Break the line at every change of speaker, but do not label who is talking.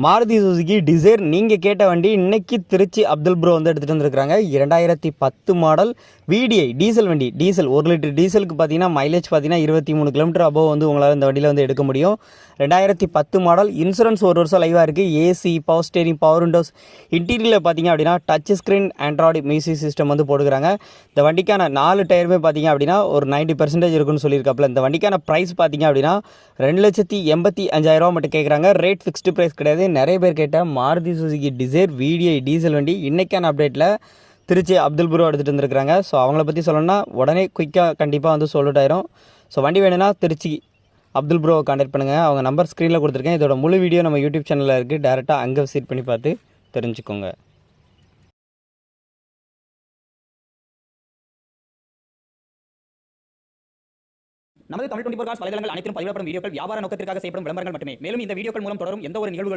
Maruti Suzuki desire நீங்கள் கேட்ட வண்டி இன்னைக்கு திருச்சி அப்துல் ப்ரோ வந்து எடுத்துகிட்டு வந்துருக்காங்க. 2010 மாடல் VDI டீசல் வண்டி. டீசல் 1 லிட்டர் டீசலுக்கு பார்த்தீங்கன்னா மைலேஜ் பார்த்தீங்கன்னா 23 கிலோமீட்டர் அபோவ் வந்து உங்களால் இந்த வண்டியில் வந்து எடுக்க முடியும். 2010 மாடல். இன்சூரன்ஸ் 1 வருஷம் லைவாக இருக்குது. AC, power steering, power windows. இன்டீரியரில் பார்த்தீங்க அப்படின்னா touch screen Android music system வந்து போட்டுக்கிறாங்க. இந்த வண்டிக்கான 4 டயருமே பார்த்தீங்க அப்படின்னா ஒரு 90% இருக்குன்னு சொல்லியிருக்காப்புல. இந்த வண்டிக்கான ப்ரைஸ் பார்த்தீங்க அப்படின்னா 2,85,000 மட்டும் கேட்குறாங்க. ரேட் ஃபிக்ஸ்டு ப்ரைஸ் கிடையாது. நிறைய பேர் கேட்ட Maruti Suzuki Dzire VDI diesel வண்டி இன்றைக்கான அப்டேட்டில் திருச்சி அப்துல் ப்ரோ எடுத்துகிட்டு வந்துருக்காங்க. ஸோ அவங்கள பற்றி சொல்லணும்னா உடனே குயிக்காக கண்டிப்பாக வந்து சொல்லிட்டு ஆயிரும். ஸோ வண்டி வேணும்னா திருச்சி அப்துல் ப்ரோவை கான்டாக்ட் பண்ணுங்கள். அவங்க நம்பர் ஸ்க்ரீனில் கொடுத்துருக்கேன். இதோட முழு வீடியோ நம்ம யூடியூப் சேனலில் இருக்குது. டேரெக்டாக அங்கே விசிட் பண்ணி பார்த்து தெரிஞ்சுக்கோங்க.
நமது தமிழ் 24 காஸ் வலைதளங்கள் அனைத்தும் பதிவிடப்படும் வீடியோக்கள் வியாபார நோக்கத்திற்காக செய்யப்படும் விளம்பரங்கள் மட்டுமே. மேலும் இந்த வீடியோக்கள் மூலம் தொடரும் எந்த ஒரு நிகழ்வுகளும்